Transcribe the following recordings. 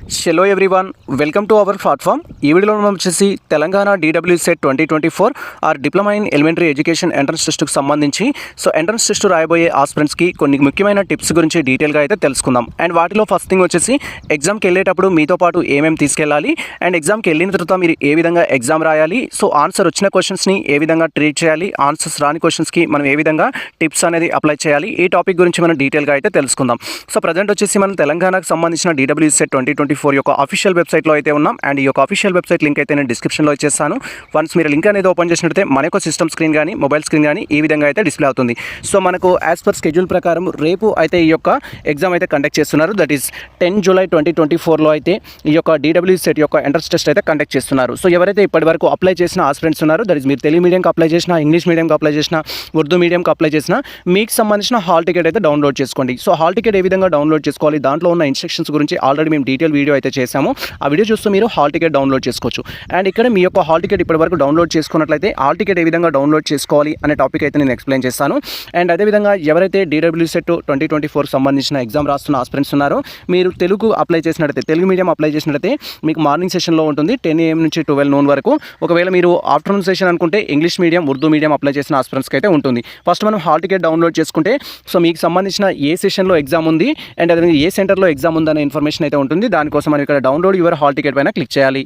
Hello everyone, welcome to our platform. ఈ వీడియోలో మనం వచ్చేసి Telangana DW set 2024 or diploma in elementary education entrance టెస్ట్కి సంబంధించి ఎంట్రన్స్ టెస్ట్ రాయబోయే ఆస్పిరెంట్స్కి కొన్ని ముఖ్యమైన టిప్స్ గురించి డీటెయిల్గా అయితే తెలుసుకుందాం. అండ్ వాటిలో ఫస్ట్ థింగ్ వచ్చేసి ఎగ్జామ్కి వెళ్ళేటప్పుడు మీతో పాటు ఏమేమి తీసుకెళ్ళాలి అండ్ ఎగ్జామ్కి వెళ్ళిన తర్వాత మీరు ఏ విధంగా ఎగ్జామ్ రాయాలి, ఆన్సర్ వచ్చిన క్వశ్చన్స్ని ఏ విధంగా ట్రీట్ చేయాలి, ఆన్సర్స్ రాని క్వశ్చన్స్కి మనం ఏ విధంగా టిప్స్ అనేది అప్లై చేయాలి, ఈ టాపిక్ గురించి మనం డీటెయిల్గా అయితే తెలుసుకుందాం. ప్రజెంట్ వచ్చేసి మనం తెలంగాణకు సంబంధించిన DW సెట్ 2024 యొక్క అఫీషియల్ వెబ్సైట్లో అయితే ఉన్నాం. అండ్ ఈ యొక్క అఫీషియల్ వెబ్సైట్ లింక్ అయితే నేను డిస్క్రిప్షన్లో ఇచ్చేస్తాను. వన్స్ మీరు లింక్ అనేది ఓపెన్ చేసినట్లయితే మన యొక్క సిస్టమ్ స్క్రీన్ కానీ మొబైల్ స్క్రీన్ కానీ ఈ విధంగా అయితే డిస్ప్లే అవుతుంది. మనకు యాజ్ పర్ స్కెడ్యూల్ ప్రకారం రేపు అయితే ఈ యొక్క ఎగ్జామ్ అయితే కండక్ట్ చేస్తున్నారు. దట్ ఈస్ 10 జూలై 2024లో అయితే ఈ యొక్క DW సెట్ యొక్క ఎంట్రన్స్ టెస్ట్ అయితే కండక్ట్ చేస్తున్నారు. ఎవరైతే ఇప్పటి వరకు అప్లై చేసిన ఆస్పిరెంట్స్ ఉన్నారో, దట్ ఈస్ మీరు తెలుగు మీడియంకి అప్లై చేసిన, ఇంగ్లీష్ మీడియంకి అప్లై చేసిన, ఉర్దూ మీడియంకి అప్లై చేసిన, మీకు సంబంధించిన హాల్ టికెట్ అయితే డౌన్లోడ్ చేసుకోండి. హాల్ టికెట్ ఏ విధంగా డౌన్లోడ్ చేసుకోవాలి, దాంట్లో ఉన్న ఇన్స్ట్రక్షన్స్ గురించి ఆల్రెడీ మేము డీటెయిల్ వీడియో అయితే చేసాము. ఆ వీడియో చూస్తూ మీరు హాల్ టికెట్ డౌన్లోడ్ చేసుకోవచ్చు. అండ్ ఇక్కడ మీ యొక్క హాల్ టికెట్ ఇప్పటివరకు డౌన్లోడ్ చేసుకున్నట్లయితే హాల్ టికెట్ ఏ విధంగా డౌన్లోడ్ చేసుకోవాలి అనే టాపిక్ అయితే నేను ఎక్స్ప్లెయిన్ చేస్తాను. అండ్ అదేవిధంగా ఎవరైతే DW సెట్ 2024 సంబంధించిన ఎగ్జామ్ రాస్తున్న ఆస్పిరెంట్స్ ఉన్నారో, మీరు తెలుగు అప్లై చేసినట్లయితే, తెలుగు మీడియం అప్లై చేసినట్లయితే మీకు మార్నింగ్ సెషన్లో ఉంటుంది 10 AM నుంచి 12 noon వరకు. ఒకవేళ మీరు ఆఫ్టర్నూన్ సెషన్ అనుకుంటే English medium, Urdu medium apply చేసిన ఆస్పిరెంట్స్కి అయితే ఉంటుంది. ఫస్ట్ మనం హాల్ టికెట్ డౌన్లోడ్ చేసుకుంటే మీకు సంబంధించిన ఏ సెషన్లో ఎగ్జామ్ ఉంది అండ్ అదేవిధంగా ఏ సెంటర్లో ఎగ్జామ్ ఉందనే ఇన్ఫర్మేషన్ అయితే ఉంటుంది. దానికోసం మనం ఇక్కడ డౌన్లోడ్ యువర్ హాల్ టికెట్ పైన క్లిక్ చేయాలి.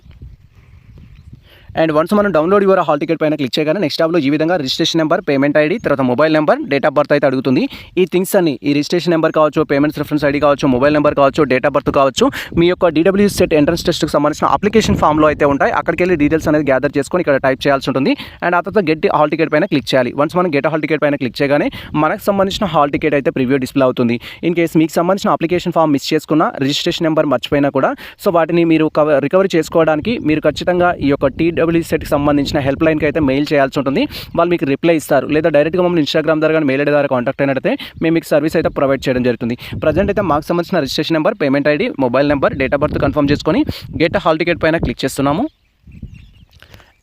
అండ్ వన్స్ మనం డౌన్లోడ్ యువర్ హాల్ టికెట్ పైన క్లిక్ చేయగానే నెక్స్ట్ టాబ్లో ఈ విధంగా రిజిస్ట్రేషన్ నెంబర్, పేమెంట్ ఐడి, తర్వాత mobile number, date of birth అయితే అడుగుతుంది. ఈ థింగ్స్ అన్ని, ఈ రిజిస్ట్రేషన్ నెంబర్ కావచ్చు, పేమెంట్స్ రిఫరెన్స్ ఐడి కావచ్చు, మొబైల్ నెంబర్ కావచ్చు, డేట్ ఆఫ్ బర్త్ కావచ్చు, మీ యొక్క DW సెట్ ఎంట్రన్స్ టెస్ట్కి సంబంధించిన అప్లికేషన్ ఫామ్లో అయితే ఉంటాయి. అక్కడికి వెళ్ళి డీటెయిల్స్ అనేది గ్యాదర్ చేసుకొని ఇక్కడ టైప్ చేయాల్సి ఉంటుంది. అండ్ ఆ తర్వాత గెట్ హాల్ టికెట్ పైన క్లిక్ చేయాలి. వన్స్ మనం గెట్ హాల్ టికెట్ పైన క్లిక్ చేయగానే మనకు సంబంధించిన హాల్ టికెట్ అయితే ప్రివ్యూ డిస్ప్లే అవుతుంది. ఇన్ కేసు మీకు సంబంధించిన అప్లికేషన్ ఫామ్ మిస్ చేసుకున్న, రిజిస్ట్రేషన్ నెంబర్ మర్చిపోయినా కూడా వాటిని మీరు రికవరీ చేసుకోవడానికి మీరు ఖచ్చితంగా ఈ యొక్క DW సెట్కి సంబంధించిన హెల్ప్ లైన్కి అయితే మెయిల్ చేయాల్సి ఉంటుంది. వాళ్ళు మీకు రిప్లై ఇస్తారు. లేదా డైరెక్ట్గా మమ్మల్ని ఇన్స్టాగ్రామ్ ద్వారా కానీ మెయిల్ ఐడి ద్వారా కాంటాక్ట్ అయినట్లయితే మేము మీకు సర్వీస్ అయితే ప్రొవైడ్ చేయడం జరుగుతుంది. ప్రజెంట్ అయితే మాకు సంబంధించిన registration number, payment ID, mobile number, date of birth confirm చేసుకొని గెట్ హాల్ టికెట్ పైన క్లిక్ చేస్తున్నాము.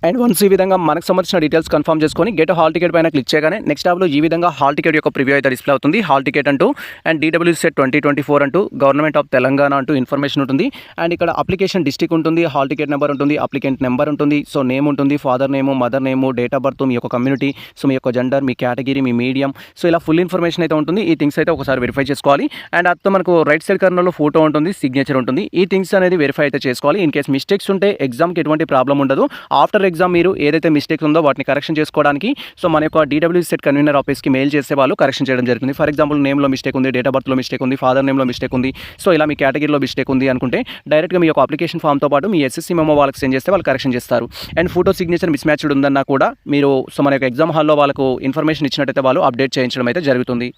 అండ్ వన్స్ ఈ విధంగా మనకు సంబంధించిన డీటెయిల్స్ కన్ఫర్మ్ చేసుకొని గెట్ హాల్ టికెట్ పైన క్లిక్ చేయగానే నెక్స్ట్ టాబ్లో ఈ విధంగా హాల్ టికెట్ యొక్క ప్రివ్యూ అయితే డిస్ప్లే అవుతుంది. హాల్ టికెట్ అంటూ అండ్ DW సెట్ 2024 అంటూ గవర్నమెంట్ ఆఫ్ తెలంగాణ అంటూ ఇన్ఫర్మేషన్ ఉంటుంది. అండ్ ఇక్కడ అప్లికేషన్ డిస్ట్రిక్ట్ ఉంటుంది, హాల్ టికెట్ నెంబర్ ఉంటుంది, అప్లికెంట్ నెంబర్ ఉంటుంది, నేమ్ ఉంటుంది, father name, mother name, date of birth, మీ యొక్క కమ్యూనిటీ, మీ యొక్క జెండర్, మీ కేటగిరీ, మీ మీడియం, ఇలా ఫుల్ ఇన్ఫర్మేషన్ అయితే ఉంటుంది. ఈ థింగ్స్ అయితే ఒకసారి వెరిఫై చేసుకోవాలి. అండ్ అప్పుడు మనకు రైట్ సైడ్ కార్నర్లో ఫోటో ఉంటుంది, సిగ్నేచర్ ఉంటుంది. ఈ థింగ్స్ అనేది వెరిఫై అయితే చేసుకోవాలి. ఇన్ కేస్ మిస్టేక్స్ ఉంటే ఎగ్జామ్కి ఎటువంటి ప్రాబ్లం ఉండదు. ఆఫ్టర్ ఎగ్జామ్ మీరు ఏదైతే మిస్టేక్స్ ఉందో వాటిని కరెక్షన్ చేసుకోవడానికి మన యొక్క DW సెట్ కన్వీనర్ ఆఫీస్కి మెయిల్ చేసే వాళ్ళు కరెక్షన్ చేయడం జరుగుతుంది. ఫర్ ఎగ్జాంపుల్ నేమ్లో మిస్టేక్ ఉంది, డేట్ ఆఫ్ బర్త్లో మిస్టేక్ ఉంది, ఫాదర్ నేమ్లో మిస్టేక్ ఉంది, ఇలా మీ కేటగిరీలో మిస్టేక్ ఉంది అనుకుంటే డైరెక్ట్గా మీ యొక్క అప్లికేషన్ ఫామ్తో పాటు మీ SSC మెమో వాళ్ళకి సెండ్ చేస్తే వాళ్ళు కరెక్షన్ చేస్తారు. And photo signature miss matched ఉందన్నా కూడా మీరు మన యొక్క ఎగ్జామ్ హాల్లో వాళ్ళకు ఇన్ఫర్మేషన్ ఇచ్చినట్టయితే వాళ్ళు అప్డేట్ చేయించడం అయితే జరుగుతుంది.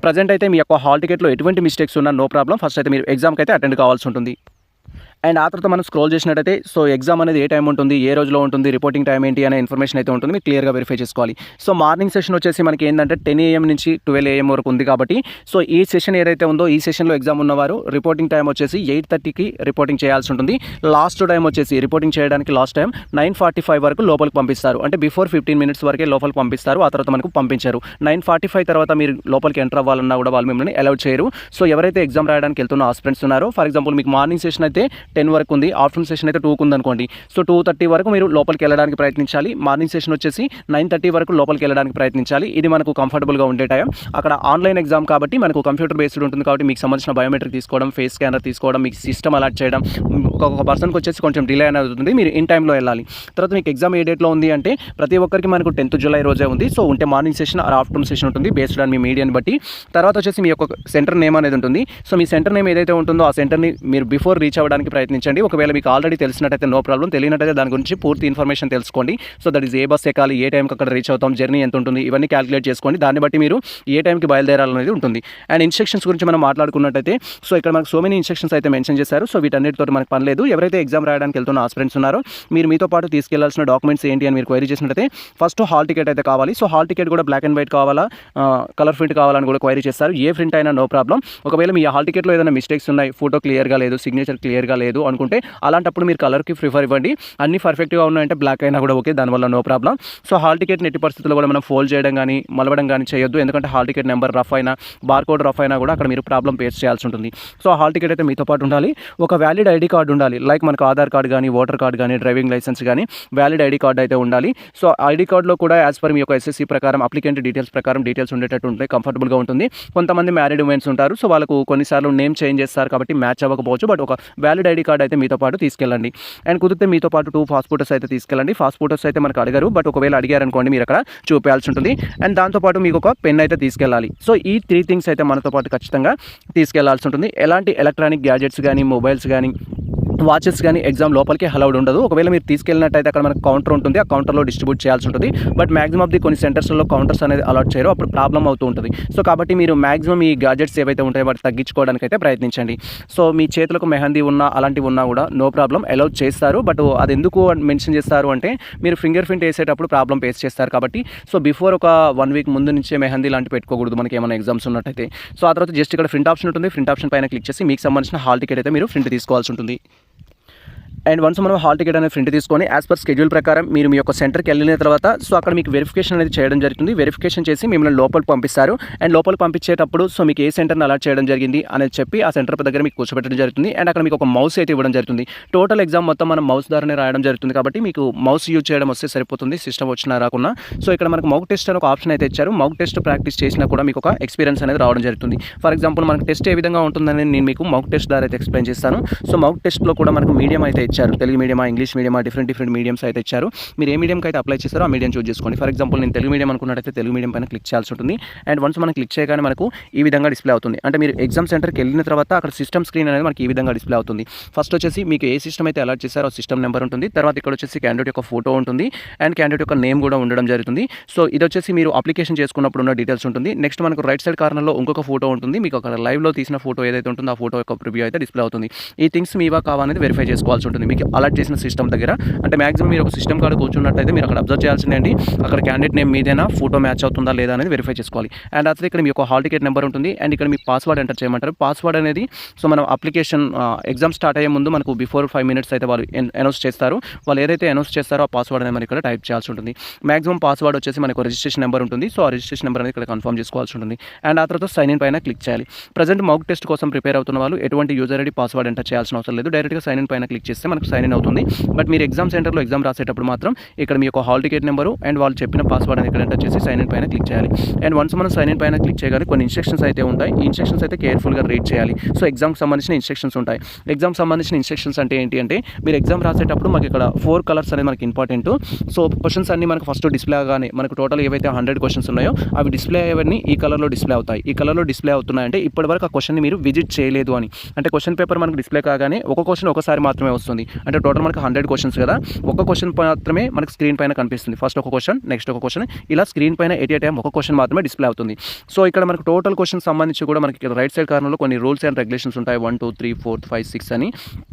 ప్రజెంట్ అయితే మీ యొక్క హాల్ టికెట్లో ఎటువంటి మిస్టేక్స్ ఉన్నా నో ప్రాబ్లం. ఫస్ట్ అయితే మీరు ఎగ్జామ్కి అయితే అటెండ్ కావాల్సి ఉంటుంది. అండ్ ఆ తర్వాత మనం స్క్రోల్ చేసినట్టయితే ఎగ్జామ్ అనేది ఏ టైం ఉంటుంది, ఏ రోజులో ఉంటుంది, రిపోర్టింగ్ టైం ఏంటి అనే ఇన్ఫర్మేషన్ అయితే ఉంటుంది. మీరు క్లియర్గా వెరిఫై చేసుకోవాలి. మార్నింగ్ సెషన్ వచ్చేసి మనకి ఏంటంటే 10 AM నుంచి 12 AM వరకు ఉంది కాబట్టి ఈ సెషన్ ఏదైతే ఉందో ఈ సెషన్లో ఎగ్జామ్ ఉన్నవారు రిపోర్టింగ్ టైం వచ్చేసి 8:30కి రిపోర్టింగ్ చేయాల్సి ఉంటుంది. లాస్ట్ టైం వచ్చేసి రిపోర్టింగ్ చేయడానికి లాస్ట్ టైం 9:45 వరకు లోపలికి పంపిస్తారు. అంటే బిఫోర్ 15 minutes వరకే లోపలికి పంపిస్తారు. ఆ తర్వాత మనకు పంపించారు. 9:45 తర్వాత మీరు లోపలికి ఎంటర్ అవ్వాలన్నా కూడా వాళ్ళు మిమ్మల్ని అలౌడ్ చేయరు. ఎవరైతే ఎగ్జామ్ రాయడానికి వెళ్తున్న ఆస్పిరెంట్స్ ఉన్నారో, ఫర్ ఎగ్జాంపుల్ మీకు మార్నింగ్ సెషన్ అయితే 10 వరకు ఉంది, ఆఫ్టర్నూన్ సెషన్ అయితే 2కు ఉంది అనుకోండి. 2:30 వరకు మీరు లోపలికి వెళ్ళడానికి ప్రయత్నించాలి. మార్నింగ్ సెషన్ వచ్చేసి 9:30 వరకు లోపలికి వెళ్ళడానికి ప్రయత్నించాలి. ఇది మనకు కంఫర్టబుల్గా ఉండే టైం. అక్కడ ఆన్లైన్ ఎగ్జామ్ కాబట్టి మనకు కంప్యూటర్ బేస్డ్ ఉంటుంది కాబట్టి మీకు సంబంధించిన బయోమెట్రిక్ తీసుకోవడం, ఫేస్ స్కానర్ తీసుకోవడం, మీకు సిస్టమ్ అలాట్ చేయడం ఒక్కొక్క పర్సన్కి వచ్చేసి కొంచెం డిలే అనేది అవుతుంది. మీరు ఇన్ టైంలో వెళ్ళాలి. తర్వాత మీకు ఎగ్జామ్ ఏ డేట్లో ఉంది అంటే ప్రతి ఒక్కరికి మనకు 10th జూలై రోజే ఉంది. ఉంటే morning session are afternoon session ఉంటుంది బేస్డ్ ఆన్ మీ మీడియాని బట్టి. తర్వాత వచ్చేసి మీ యొక్క సెంటర్ నేమ్ అనేది ఉంటుంది. మీ సెంటర్ నేమ్ ఏదైతే ఉంటుందో ఆ సెంటర్ని మీరు బిఫోర్ రీచ్ అవ్వడానికి ప్రయత్నించండి. ఒకవేళ మీకు ఆల్రెడీ తెలిసినట్టయితే నో ప్రాబ్లం, తెలియనట్టయితే దాని గురించి పూర్తి ఇన్ఫర్మేషన్ తెలుసుకోండి. దట్ ఈస్ ఏ బస్ ఎక్కాలి, ఏ టైంకి అక్కడ రీచ్ అవుతాం, జర్నీ ఎంత ఉంటుంది, ఇవన్నీ క్యాలిక్యులేట్ చేసుకోండి. దాన్ని బట్టి మీరు ఏ టైంకి బయలుదేరాలనేది ఉంటుంది. అండ్ ఇన్స్ట్రక్షన్స్ గురించి మనం మాట్లాడుకున్నట్టయితే ఇక్కడ మనకు మెనీ ఇన్స్ట్రక్షన్స్ అయితే మెన్షన్ చేశారు. వీటన్నిటితో మనకు పని లేదు. ఎవరైతే ఎగ్జామ్ రాయడానికి వెళ్తున్న ఆస్పిరెంట్స్ ఉన్నారో మీరు మీతో పాటు తీసుకెళ్లాల్సిన డాక్యుమెంట్స్ ఏంటి అని మీరు క్వైరీ చేసినట్టయితే ఫస్ట్ హాల్ టికెట్ అయితే కావాలి. హాల్ టికెట్ కూడా బ్లాక్ అండ్ వైట్ కావాలా, కలర్ ప్రింట్ కావాలని కూడా క్వైరీ చేస్తారు. ఏ ప్రింట్ అయినా నో ప్రాబ్లం. ఒకవేళ మీ హాల్ టికెట్లో ఏదైనా మిస్టేక్స్ ఉన్నాయి, ఫోటో క్లియర్గా లేదు, సిగ్నేచర్ క్లియర్గా లేదు, లేదు అనుకుంటే అలాంటప్పుడు మీరు కలర్కి ప్రిఫర్ ఇవ్వండి. అన్ని పర్ఫెక్ట్గా ఉన్నాయంటే బ్లాక్ అయినా కూడా ఓకే, దానివల్ల no problem. So hall ticket ఎట్టి పరిస్థితుల్లో కూడా మనం ఫోల్డ్ చేయడం కానీ మలవడం కానీ చేయొద్దు. ఎందుకంటే హాల్ టికెట్ నెంబర్ రఫ్ అయినా బార్కోడ్ రఫ్ అయినా కూడా అక్కడ మీరు ప్రాబ్లం ఫేస్ చేయాల్సి ఉంటుంది. సో హాల్ టికెట్ అయితే మీతో పాటు ఉండాలి. ఒక వ్యాలిడ్ ఐడి కార్డు ఉండాలి. లైక్ మనకు ఆధార్ కార్డు కానీ ఓటర్ కార్డు కానీ డ్రైవింగ్ లైసెన్స్ కానీ వ్యాలిడ్ ఐడి కార్డు అయితే ఉండాలి. సో ఐడి కార్డులో కూడా యాజ్ పర్ మీ యొక్క ఎస్ఎస్సి ప్రకారం అప్లికెంట్ డీటెయిల్స్ ప్రకారం డీటెయిల్స్ ఉండేటట్టు ఉంటే కంఫర్టబుల్గా ఉంటుంది. కొంతమంది మ్యారీడ్ ఉమెన్స్ ఉంటారు. సో వాళ్ళకు కొన్నిసార్లు నేమ్ చేంజ్ చేస్తారు కాబట్టి మ్యాచ్ అవ్వకపోవచ్చు. బట్ ఒక వ్యాలిడ్ ఐడి కార్డు అయితే మీతో పాటు తీసుకెళ్ళండి. అండ్ కుదిరితే మీతో పాటు 2 పాస్పోర్ట్స్ అయితే తీసుకెళ్ళండి. పాస్పోర్ట్స్ అయితే మనకు అడగరు, బట్ ఒకవేళ అడిగారనుకోండి మీరు అక్కడ చూపించాల్సి ఉంటుంది. అండ్ దాంతోపాటు మీకు ఒక పెన్ అయితే తీసుకెళ్ళాలి. సో ఈ 3 థింగ్స్ అయితే మనతో పాటు ఖచ్చితంగా తీసుకెళ్లాల్సి ఉంటుంది. ఎలాంటి ఎలక్ట్రానిక్ గ్యాడ్జెట్స్ కానీ మొబైల్స్ కానీ వాచెస్ కానీ ఎగ్జామ్ లోపలికి అలౌడ్ ఉండదు. ఒకవేళ మీరు తీసుకెళ్ళినట్టయితే అక్కడ మనకు కౌంటర్ ఉంటుంది. ఆ కౌంటర్లో డిస్ట్రిబ్యూట్ చేయాల్సి ఉంటుంది. బట్ మాక్సిమం ఆఫ్ ది కొన్ని సెంటర్స్లో కౌంటర్స్ అనేది అలాట్ చేయరు, అప్పుడు ప్రాబ్లం అవుతూ ఉంటుంది. సో కాబట్టి మీరు మాక్సిమం ఈ గ్యాడ్జెట్స్ ఏవైతే ఉంటాయో వాటి తగ్గించుకోవడానికి అయితే ప్రయత్నించండి. సో మీ చేతులకు మెహందీ ఉన్నా అలాంటివి ఉన్నా కూడా నో ప్రాబ్లం అలౌ చేస్తారు. బట్ అది ఎందుకు మెన్షన్ చేస్తారు అంటే మీరు ఫింగర్ ప్రింట్ వేసేటప్పుడు ప్రాబ్లం ఫేస్ చేస్తారు కాబట్టి. సో బిఫోర్ ఒక 1 వీక్ ముందు నుంచే మెహందీ లాంటి పెట్టుకోకూడదు మనకి ఏమైనా ఎగ్జామ్స్ ఉన్నట్టయితే. సో ఆ తర్వాత జస్ట్ ఇక్కడ ప్రింట్ ఆప్షన్ ఉంటుంది. ప్రింట్ ఆప్షన్ పైన క్లిక్ చేసి మీకు సంబంధించిన హాల్ టికెట్ అయితే మీరు ప్రింట్ తీసుకోవాల్సి ఉంటుంది. అండ్ వన్స్ మనం హాల్ టికెట్ అనేది ప్రింట్ తీసుకొని యాజ్ పర్ షెడ్యూల్ ప్రకారం మీరు మీ యొక్క సెంటర్కి వెళ్ళిన తర్వాత సో అక్కడ మీకు వెరిఫికేషన్ అనేది చేయడం జరుగుతుంది. వెరిఫికేషన్ చేసి మిమ్మల్ని లోపలికి పంపిస్తారు. అండ్ లోపలికి పంపించేటప్పుడు సో మీకు ఏ సెంటర్ని అలాట్ చేయడం జరిగింది అనేది చెప్పి ఆ సెంటర్ దగ్గర మీకు కూర్చోబెట్టడం జరుగుతుంది. అండ్ అక్కడ మీకు ఒక మౌస్ అయితే ఇవ్వడం జరుగుతుంది. టోటల్ ఎగ్జామ్ మొత్తం మనం మౌస్ ద్వారానే రాయడం జరుగుతుంది కాబట్టి మీకు మౌస్ యూజ్ చేయడం వస్తే సరిపోతుంది, సిస్టమ్ వచ్చినా రాకున్నా. సో ఇక్కడ మనకు మౌక్ టెస్ట్ అని ఒక ఆప్షన్ అయితే ఇచ్చారు. మౌక్ టెస్ట్ ప్రాక్టీస్ చేసినా కూడా మీకు ఒక ఎక్స్పీరియన్స్ అనేది రావడం జరుగుతుంది. ఫర్ ఎగ్జాంపుల్ మనకు టెస్ట్ ఏ విధంగా ఉంటుందని నేను మీకు మౌక్ టెస్ట్ ద్వారా అయితే ఎక్స్ప్లెయిన్ చేస్తాను. సో మౌక్ టెస్ట్లో కూడా మనకు మీడియం అయితే ఇచ్చారు. Telugu medium, English medium, different mediums అయితే ఇచ్చారు. మీరు ఏ మీడియంకి అయితే అప్లై చేస్తారో ఆ మీడియం చూస్ చేసుకోండి. ఫర్ ఎగ్జాంపుల్ నేను తెలుగు మీడియం అనుకున్నట్టయితే తెలుగు మీడియం పైన క్లిక్ చేయాల్సి ఉంటుంది. అండ్ వన్స్ మనం క్లిక్ చేయగానే మనకు ఈ విధంగా డిస్ప్లే అవుతుంది. అంటే మీరు ఎగ్జామ్ సెంటర్కి వెళ్ళిన తర్వాత అక్కడ సిస్టమ్ స్క్రీన్ అనేది మనకి ఈ విధంగా డిస్ప్లే అవుతుంది. ఫస్ట్ వచ్చేసి మీకు ఏ సిస్టమ్ అయితే అలాట్ చేశారో ఆ సిస్టమ్ నెంబర్ ఉంటుంది. తర్వాత ఇక్కడ వచ్చేసి క్యాండిడేట్ యొక్క ఫోటో ఉంటుంది అండ్ క్యాండిడేట్ యొక్క నేమ్ కూడా ఉండడం జరుగుతుంది. సో ఇది వచ్చేసి మీరు అప్లికేషన్ చేసుకున్నప్పుడు ఉన్న డీటెయిల్స్ ఉంటుంది. నెక్స్ట్ మనకు రైట్ సైడ్ కార్నర్లో ఇంకొక ఫోటో ఉంటుంది. మీకు అక్కడ లైవ్లో తీసిన ఫోటో ఏదైతే ఉంటుందో ఆ ఫోటో యొక్క ప్రివ్యూ అయితే డిస్ప్లే అవుతుంది. ఈ థింగ్స్ మీవా కావాలనేది వెరిఫై చేసుకోవాల్సి ఉంటుంది మీకు అలాట్ చేసిన సిస్టమ్ దగ్గర. అంటే మాక్సిమం మీరు ఒక సిస్టమ్ కార్డు కూర్చున్నట్టయితే మీరు అక్కడ అబ్జర్వ్ చేయాల్సిందే అండి. అక్కడ క్యాండిడేట్ నేమ్ మీదేనా, ఫోటో మ్యాచ్ అవుతుందా లేదా అనేది వెరిఫై చేసుకోవాలి. అండ్ అతను ఇక్కడ మీ యొక్క హాల్ టికెట్ నెంబర్ ఉంటుంది. అండ్ ఇక్కడ మీ పాస్వర్డ్ ఎంటర్ చేయమంటారు. పాస్వర్డ్ అనేది సో మనం అప్లికేషన్ ఎగ్జామ్ స్టార్ట్ అయ్యే ముందు మనకు బిఫోర్ 5 minutes అయితే వాళ్ళు అనౌన్స్ చేస్తారు. వాళ్ళు ఏదైతే అనౌన్స్ చేస్తారో ఆ పాస్వర్డ్ అనేది మనం ఇక్కడ టైప్ చేయాల్సి ఉంటుంది. మాక్సిమం పాస్వర్డ్ వచ్చేసి మనకు రిజిస్ట్రేషన్ నెంబర్ ఉంటుంది. సో ఆ రిజిస్ట్రేషన్ నెంబర్ అనేది ఇక్కడ కన్ఫర్మ్ చేసుకోవాల్సి ఉంటుంది. అండ్ ఆ తర్వాత సైన్ ఇన్ పైన క్లిక్ చేయాలి. ప్రజెంట్ మౌక్ టెస్ట్ కోసం ప్రిపేర్ అవుతున్న వాళ్ళు ఎటువంటి యూజర్ ఐడి పాస్వర్డ్ ఎంటర్ చేయాల్సిన అవసరం లేదు. డైరెక్ట్గా సైన్ ఇన్ పైన క్లిక్ చేస్తే మనకు సైన్ ఇన్ అవుతుంది. బట్ మీరు ఎగ్జామ్ సెంటర్లో ఎగ్జామ్ రాసేటప్పుడు మాత్రం ఇక్కడ మీ యొక్క హాల్ టికెట్ నెంబరు అండ్ వాళ్ళు చెప్పిన పాస్వర్డ్ అనేది ఇక్కడ ఎంటర్ చేసి సైన్ ఇన్ పైన క్లిక్ చేయాలి. అండ్ వన్స్ మనం సైన్ ఇన్ పైన క్లిక్ చేయగానే కొన్ని ఇన్స్ట్రక్షన్స్ అయితే ఉంటాయి. ఈ ఇన్స్ట్రక్షన్స్ అయితే కేర్ఫుల్గా రీడ్ చేయాలి. సో ఎగ్జామ్కి సంబంధించిన ఇన్స్ట్రక్షన్స్ ఉంటాయి. ఎగ్జామ్ సంబంధించిన ఇన్స్ట్రక్షన్స్ అంటే ఏంటి అంటే మీరు ఎగ్జామ్ రాసేటప్పుడు మనకి ఇక్కడ 4 కలర్స్ అనేది మనకి ఇంపార్టెంట్. సో క్వశ్చన్స్ అన్ని మనకు ఫస్ట్ డిస్ప్లే అవగానే మనకు టోటల్ ఏవైతే 100 క్వశ్చన్స్ ఉన్నాయో అవి డిస్ప్లే అయ్యేవన్నీ ఈ కలర్లో డిస్ప్లే అవుతాయి. ఈ కలర్లో డిస్ప్లే అవుతున్నాయంటే ఇప్పటివరకు ఆ క్వశ్చన్ని మీరు విజిట్ చేయలేదు అని. అంటే క్వశ్చన్ పేపర్ మనకు డిస్ప్లే కాగానే ఒక క్వశ్చన్ ఒకసారి మాత్రమే వస్తుంది. అంటే టోటల్ మనకు 100 క్వశ్చన్స్ కదా, ఒక క్వశ్చన్ మాత్రమే మనకు స్క్రీన్ పైన కనిపిస్తుంది. ఫస్ట్ ఒక క్వశ్చన్, నెక్స్ట్ ఒక క్వశ్చన్, ఇలా స్క్రీన్ పైన ఎట్ ఏ టైం ఒక క్వశ్చన్ మాత్రమే డిస్ప్లే అవుతుంది. సో ఇక్కడ మనకు టోటల్ క్వశ్చన్ సంబంధించి కూడా మనకి రైట్ సైడ్ కార్నర్లో కొన్ని రూల్స్ అండ్ రెగ్యులేషన్స్ ఉంటాయి. 1 2 3 4 5 6 అని.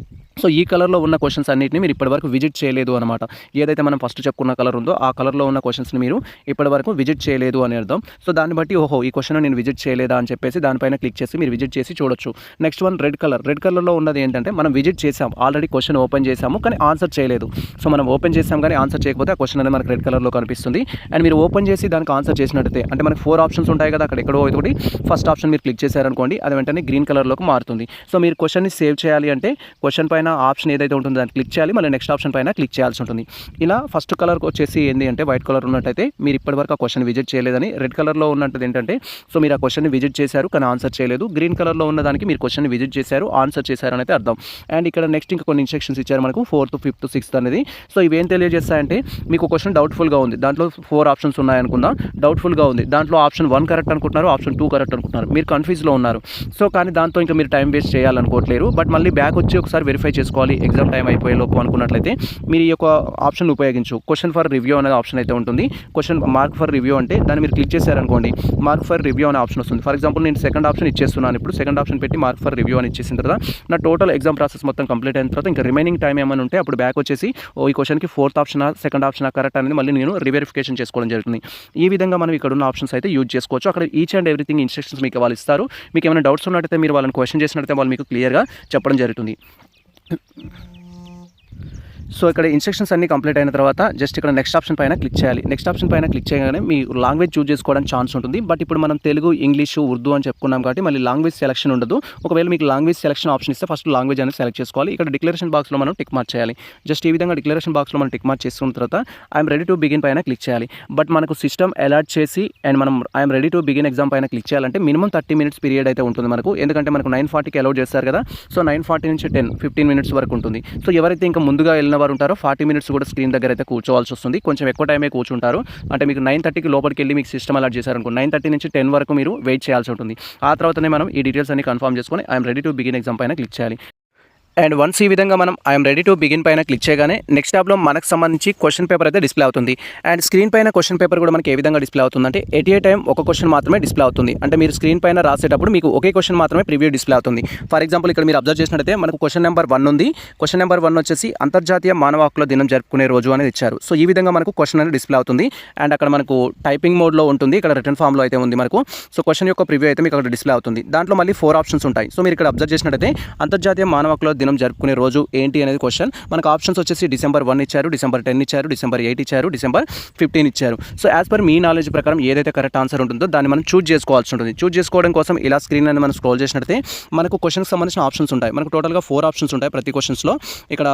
సో ఈ కలర్లో ఉన్న క్వశ్చన్స్ అన్నింటినీ మీరు ఇప్పటివరకు విజిట్ చేయలేదు అనమాట. ఏదైతే మనం ఫస్ట్ చెప్పుకున్న కలర్ ఉందో ఆ కలర్లో ఉన్న క్వశ్చన్స్ని మీరు ఇప్పటివరకు విజిట్ చేయలేదు అని అర్థం. సో దాన్ని బట్టి ఓహో ఈ క్వశ్చన్ నేను విజిట్ చేయలేదా అని చెప్పేసి దానిపైన క్లిక్ చేసి మీరు విజిట్ చేసి చూడొచ్చు. Next one red colour. Red కలర్లో ఉన్నది ఏంటంటే మనం విజిట్ చేసాం, ఆల్రెడీ క్వశ్చన్ ఓపెన్ చేసాము కానీ ఆన్సర్ చేయలేదు. సో మనం ఓపెన్ చేసాం కానీ ఆన్సర్ చేయకపోతే ఆ క్వశ్చన్ అనేది మనకు రెడ్ కలర్లో కనిపిస్తుంది. అండ్ మీరు ఓపెన్ చేసి దానికి ఆన్సర్ చేసినట్టయితే అంటే మనకు 4 ఆప్షన్స్ ఉంటాయి కదా, అక్కడ ఎక్కడో ఒకటి ఫస్ట్ ఆప్షన్ మీరు క్లిక్ చేశారనుకోండి అది వెంటనే గ్రీన్ కలర్లోకి మారుతుంది. సో మీరు క్వశ్చన్ని సేవ్ చేయాలి అంటే క్వశ్చన్ పైన ఆప్షన్ ఏదైతే ఉంటుందో దాన్ని క్లిక్ చేయాలి, మళ్ళీ నెక్స్ట్ ఆప్షన్ పైన క్లిక్ చేయాల్సి ఉంటుంది. ఇలా ఫస్ట్ కలర్ వచ్చేసి ఏంటి అంటే వైట్ కలర్ ఉన్నట్టయితే మీరు ఇప్పటివరకు ఆ క్వశ్చన్ విజిట్ చేయలేదని. రెడ్ కలర్లో ఉన్నట్టు ఏంటంటే సో మీరు ఆ క్వశ్చన్ని విజిట్ చేశారు కానీ ఆన్సర్ చేయలేదు. గ్రీన్ కలర్లో ఉన్న దానికి మీరు క్వశ్చన్ని విజిట్ చేశారు, ఆన్సర్ చేశారు అనేది అర్థం. అండ్ ఇక్కడ నెక్స్ట్ ఇంకా కొన్ని ఇన్స్ట్రక్షన్స్ ఇచ్చారు మనకు 4th 5th 6th అనేది. సో ఇవేం తెలియజేస్తాయంటే మీకు క్వశ్చన్ డౌట్ఫుల్గా ఉంది, దాంట్లో 4 ఆప్షన్స్ ఉన్నాయనుకుందాం, డౌట్ఫుల్గా ఉంది, దాంట్లో ఆప్షన్ 1 కరెక్ట్ అనుకుంటున్నారు, ఆప్షన్ 2 కరెక్ట్ అనుకుంటున్నారు, మీరు కన్ఫ్యూజ్లో ఉన్నారు. సో కానీ దాంతో ఇంకా మీరు టైం వేస్ట్ చేయాలనుకోవట్లేరు. బట్ మళ్ళీ బ్యాక్ వచ్చి ఒకసారి వెరిఫై చేసుకోవాలి ఎగ్జామ్ టైం అయిపోయే లోపు అనుకున్నట్లయితే మీరు ఈ యొక్క ఆప్షన్ ఉపయోగించు. క్వశ్చన్ ఫర్ రివ్యూ అనేది ఆప్షన్ అయితే ఉంటుంది. క్వశ్చన్ మార్క్ ఫర్ రివ్యూ అంటే దాన్ని మీరు క్లిక్ చేశారనుకోండి మార్క్ ఫర్ రివ్యూ అనే ఆప్షన్ వస్తుంది. ఫర్ ఎగ్జాంపుల్ నేను సెకండ్ ఆప్షన్ ఇచ్చేస్తున్నాను. ఇప్పుడు సెకండ్ ఆప్షన్ పెట్టి మార్క్ ఫర్ రివ్యూ అని ఇచ్చేసిన తర్వాత నా టోటల్ ఎగ్జామ్ ప్రాసెస్ మొత్తం కంప్లీట్ అయిన తర్వాత ఇంకా రిమైనింగ్ టైం ఏమైనా ఉంటే అప్పుడు బ్యాక్ వచ్చేసి ఈ క్వశ్చన్కి 4th option second option correct అనేది మళ్ళీ నేను రివెరిఫికేషన్ చేసుకోవడం జరుగుతుంది. ఈ విధంగా మనం ఇక్కడ ఉన్న ఆప్షన్స్ అయితే యూజ్ చేసుకోవచ్చు. అక్కడ ఈచ్ అండ్ ఎవ్రీథింగ్ ఇన్స్ట్రక్షన్స్ మీకు వాళ్ళు ఇస్తారు. మీకు ఏమైనా డౌట్స్ ఉన్నట్టయితే మీరు వాళ్ళని క్వశ్చన్ చేసినట్టయితే వాళ్ళు మీకు క్లియర్గా చెప్పడం జరుగుతుంది. సో ఇక్కడ ఇన్స్ట్రక్షన్స్ అన్ని కంప్లీట్ అయిన తర్వాత జస్ట్ ఇక్కడ నెక్స్ట్ ఆప్షన్ పైన క్లిక్ చేయాలి. నెక్స్ట్ ఆప్షన్ పైన క్లిక్ చేయగానే మీ లాంగ్వేజ్ చూస్ చేసుకోవడానికి ఛాన్స్ ఉంటుంది. బట్ ఇప్పుడు మనం తెలుగు, ఇంగ్లీషు, ఉర్దూ అని చెప్పుకున్నాం కాబట్టి మళ్ళీ లాంగ్వేజ్ సెలక్షన్ ఉండదు. ఒకవేళ మీకు లాంగ్వేజ్ సెలక్షన్ ఆప్షన్ ఇస్తే ఫస్ట్ లాంగ్వేజ్ అనేది సెలెక్ట్ చేసుకోవాలి. ఇక్కడ డిక్లరేషన్ బాక్స్లో మనం టిక్ మార్క్ చేయాలి. జస్ట్ ఈ విధంగా డిక్లరేషన్ బాక్స్లో మనం టిక్ మార్క్ చేసుకున్న తర్వాత ఐఎమ్ రెడీ టు బిగిన్ పైన క్లిక్ చేయాలి. బట్ మనకు సిస్టమ్ అలాట్ చేసి అండ్ మనం I'm ready to begin exam పైన క్లిక్ చేయాలంటే మినిమం 30 minutes పీరియడ్ అయితే ఉంటుంది మనకు. ఎందుకంటే మనకు 9:40కి అలౌట్ చేస్తారు కదా. సో 9:40 నుంచి 15 minutes వరకు ఉంటుంది. సో ఎవరైతే ఇంకా ముందుగా వెళ్ళిన వారు ఉంటారో 40 minutes కూడా స్క్రీన్ దగ్గర అయితే కూర్చోవాల్సి వస్తుంది. కొంచెం ఎక్కువ టైమే కూర్చుంటారు. అంటే మీకు 9:30కి లోపలికి వెళ్ళి మీకు సిస్టమ్ అలాట్ చేశారనుకో 9:30 నుంచి 10 వరకు మీరు వెయిట్ చేయాల్సి ఉంటుంది. ఆ తర్వాతనే మనం ఈ డీటెయిల్స్ అన్ని కన్ఫర్మ్ చేసుకొని I'm ready to begin exam పైన క్లిక్ చేయాలి. అండ్ వన్స్ ఈ విధంగా మనం ఐఎమ్ రెడీ టు బిగిన్ పైన క్లిక్ చేయగానే నెక్స్ట్ ట్యాబ్లో మనకు సంబంధించి క్వశ్చన్ పేపర్ అయితే డిస్ప్లే అవుతుంది. అండ్ స్క్రీన్ పైన క్వశ్చన్ పేపర్ కూడా మనకి ఏ విధంగా డిస్ప్లే అవుతుందంటే ఎట్ ఏ టైం ఒక క్వశ్చన్ మాత్రమే డిస్ప్లే అవుతుంది. అంటే మీరు స్క్రీన్ పైన రాసేటప్పుడు మీకు ఒకే క్వశ్చన్ మాత్రమే ప్రివ్యూ డిస్ప్లే అవుతుంది. ఫర్ ఎగ్జాంపుల్ ఇక్కడ మీరు అబ్జర్వ్ చేసినట్టయితే మనకు క్వశ్చన్ నెంబర్ 1 ఉంది. క్వశ్చన్ నెంబర్ 1 వచ్చేసి అంతర్జాతీయ మానవ హక్కుల దినం జరుపుకునే రోజు అనేది ఇచ్చారు. సో ఈ విధంగా మనకు క్వశ్చన్ అనేది డిస్ప్లే అవుతుంది. అండ్ అక్కడ మనకు టైపింగ్ మోడ్లో ఉంటుంది. ఇక్కడ రిటర్న్ ఫామ్లో అయితే ఉంది మనకు. సో క్వశ్చన్ యొక్క ప్రివ్యూ అయితే మీకు అక్కడ డిస్ప్లే అవుతుంది. దాంట్లో మళ్ళీ 4 ఆప్షన్స్ ఉంటాయి. సో మీరు ఇక్కడ అబ్జర్వ్ చేసినట్టయితే అంతర్జాతీయ మానవ హక్కుల దినం జరుపుకునే రోజు ఏంటి అనేది క్వశ్చన్. మనకు ఆప్షన్స్ వచ్చేసి December 1 ఇచ్చారు, December 10 ఇచ్చారు, December 8 ఇచ్చారు, December 15 ఇచ్చారు. సో యాజ్ పర్ మీ నాలెడ్జ్ ప్రకారం ఏదైతే కరెక్ట్ ఆన్సర్ ఉంటుందో దాన్ని మనం చూజ్ చేసుకోవాల్సి ఉంటుంది. చూజ్ చేసుకోవడం కోసం ఇలా స్క్రీన్ అని మనం స్క్రోల్ చేసినట్లయితే మనకు క్వశ్చన్కి సంబంధించిన ఆప్షన్స్ ఉంటాయి. మనకు టోటల్గా 4 ఆప్షన్స్ ఉంటాయి ప్రతి క్వశ్చన్స్లో. ఇక్కడ